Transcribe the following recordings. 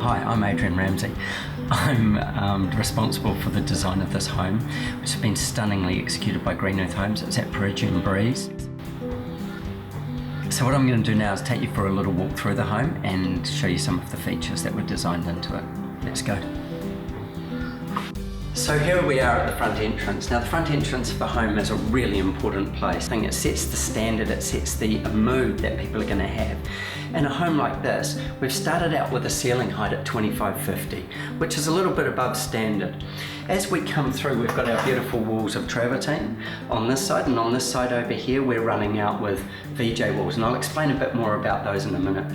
Hi, I'm Adrian Ramsay. I'm responsible for the design of this home, which has been stunningly executed by Green Earth Homes. It's at Peregrine Breeze. So what I'm going to do now is take you for a little walk through the home and show you some of the features that were designed into it. Let's go. So here we are at the front entrance. Now the front entrance of the home is a really important place. It sets the standard, it sets the mood that people are going to have. In a home like this, we've started out with a ceiling height at 25-50, which is a little bit above standard. As we come through, we've got our beautiful walls of travertine on this side, and on this side over here, we're running out with VJ walls, and I'll explain a bit more about those in a minute.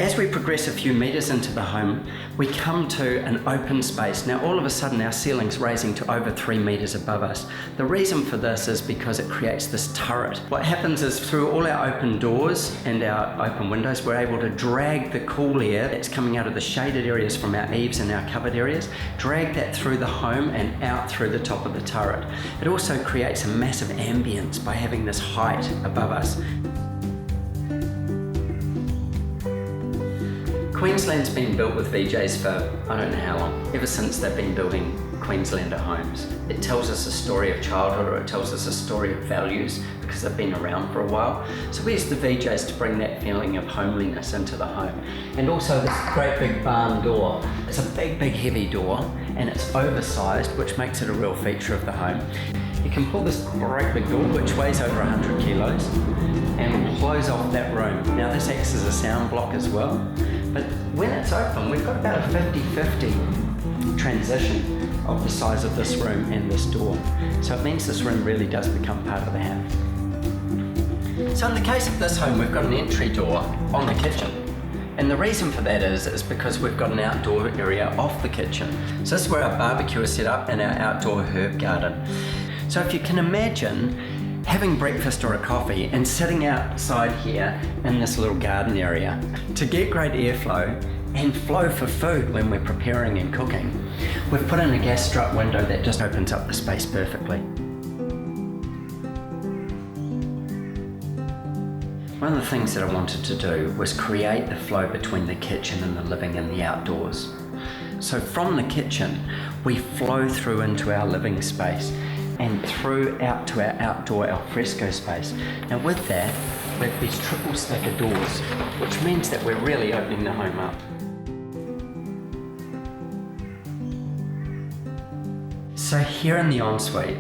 As we progress a few metres into the home, we come to an open space. Now all of a sudden our ceiling's raising to over 3 metres above us. The reason for this is because it creates this turret. What happens is through all our open doors and our open windows, we're able to drag the cool air that's coming out of the shaded areas from our eaves and our covered areas, drag that through the home and out through the top of the turret. It also creates a massive ambience by having this height above us. Queensland's been built with VJs for I don't know how long, ever since they've been building Queenslander homes. It tells us a story of childhood, or it tells us a story of values because they've been around for a while. So we use the VJs to bring that feeling of homeliness into the home. And also this great big barn door. It's a big heavy door and it's oversized, which makes it a real feature of the home. You can pull this great big door, which weighs over 100 kilos, and close off that room. Now this acts as a sound block as well, but when it's open, we've got about a 50-50 transition of the size of this room and this door. So it means this room really does become part of the house. So in the case of this home, we've got an entry door on the kitchen. And the reason for that is because we've got an outdoor area off the kitchen. So this is where our barbecue is set up and our outdoor herb garden. So if you can imagine having breakfast or a coffee and sitting outside here in this little garden area, to get great airflow and flow for food when we're preparing and cooking, we've put in a gas strut window that just opens up the space perfectly. One of the things that I wanted to do was create the flow between the kitchen and the living and the outdoors. So from the kitchen, we flow through into our living space and through out to our outdoor alfresco space. Now with that, we have these triple stacker doors, which means that we're really opening the home up. So here in the ensuite,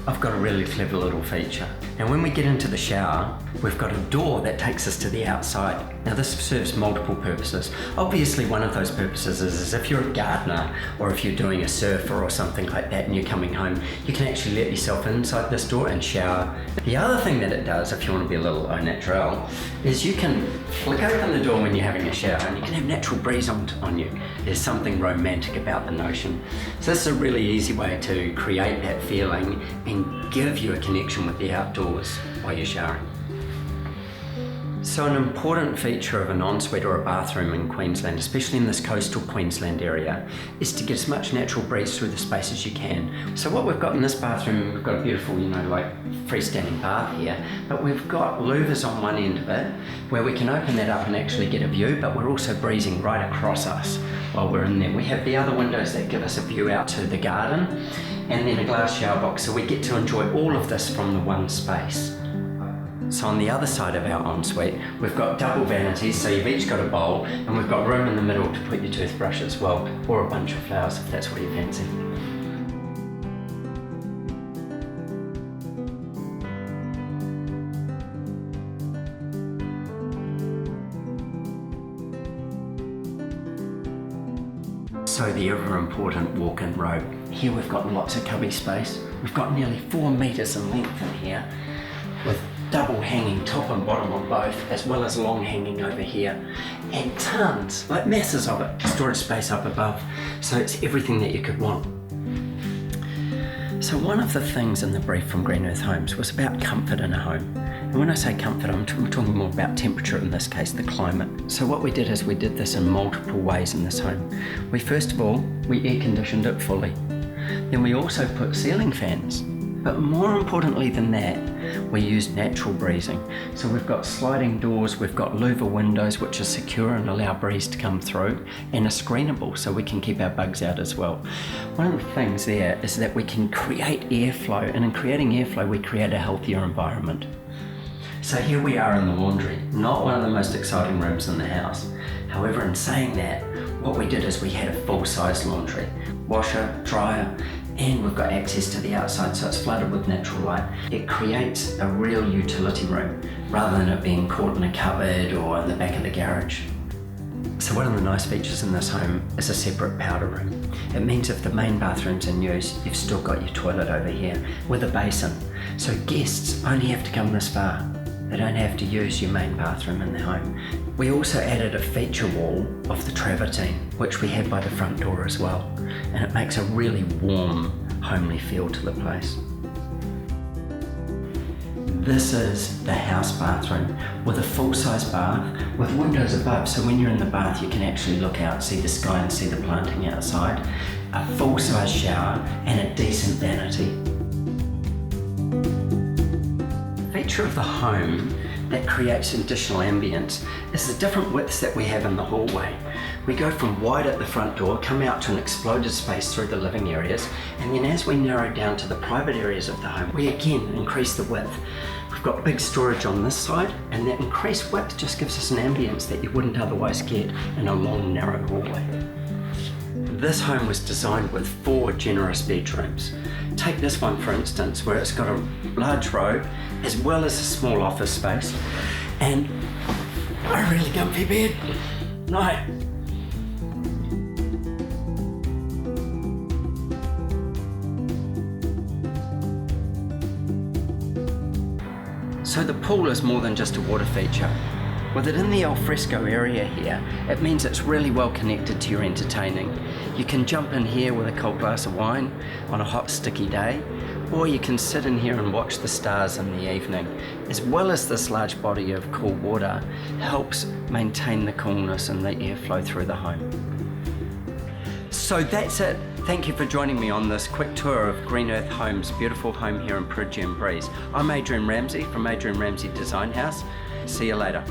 I've got a really clever little feature. Now when we get into the shower, we've got a door that takes us to the outside. Now this serves multiple purposes. Obviously one of those purposes is if you're a gardener or if you're doing a surfer or something like that and you're coming home, you can actually let yourself inside this door and shower. The other thing that it does, if you want to be a little au naturel, is you can flick open the door when you're having a shower and you can have natural breeze on you. There's something romantic about the notion. So this is a really easy way to create that feeling and give you a connection with the outdoors while you're showering. So an important feature of an ensuite or a bathroom in Queensland, especially in this coastal Queensland area, is to get as much natural breeze through the space as you can. So what we've got in this bathroom, we've got a beautiful, freestanding bath here, but we've got louvers on one end of it where we can open that up and actually get a view, but we're also breezing right across us while we're in there. We have the other windows that give us a view out to the garden, and then a glass shower box, so we get to enjoy all of this from the one space. So on the other side of our ensuite, we've got double vanities, so you've each got a bowl, and we've got room in the middle to put your toothbrush as well, or a bunch of flowers if that's what you fancy. So the ever important walk-in robe. Here we've got lots of cubby space. We've got nearly 4 metres in length in here, with double hanging top and bottom on both, as well as long hanging over here, and tons, masses of it, storage space up above. So it's everything that you could want. So one of the things in the brief from Green Earth Homes was about comfort in a home. And when I say comfort, I'm talking more about temperature, in this case, the climate. So what we did is we did this in multiple ways in this home. First of all, we air conditioned it fully. Then we also put ceiling fans. But more importantly than that, we use natural breezing. So we've got sliding doors, we've got louver windows which are secure and allow breeze to come through, and are screenable so we can keep our bugs out as well. One of the things there is that we can create airflow, and in creating airflow we create a healthier environment. So here we are in the laundry, not one of the most exciting rooms in the house. However, in saying that, what we did is we had a full-size laundry, washer, dryer, and we've got access to the outside, so it's flooded with natural light. It creates a real utility room rather than it being caught in a cupboard or in the back of the garage. So one of the nice features in this home is a separate powder room. It means if the main bathroom's in use, you've still got your toilet over here with a basin. So guests only have to come this far. They don't have to use your main bathroom in the home. We also added a feature wall of the travertine, which we had by the front door as well. And it makes a really warm, homely feel to the place. This is the house bathroom with a full-size bath with windows above, so when you're in the bath you can actually look out, see the sky and see the planting outside, a full-size shower and a decent vanity. The feature of the home that creates additional ambience is the different widths that we have in the hallway. We go from wide at the front door, come out to an exploded space through the living areas, and then as we narrow down to the private areas of the home, we again increase the width. We've got big storage on this side, and that increased width just gives us an ambience that you wouldn't otherwise get in a long, narrow hallway. This home was designed with 4 generous bedrooms. Take this one for instance, where it's got a large robe as well as a small office space and a really comfy bed. Night. So the pool is more than just a water feature. With it in the alfresco area here, it means it's really well connected to your entertaining. You can jump in here with a cold glass of wine on a hot sticky day, or you can sit in here and watch the stars in the evening. As well as this large body of cool water helps maintain the coolness and the airflow through the home. So that's it. Thank you for joining me on this quick tour of Green Earth Homes' beautiful home here in Peregian Breeze. I'm Adrian Ramsay from Adrian Ramsay Design House. See you later.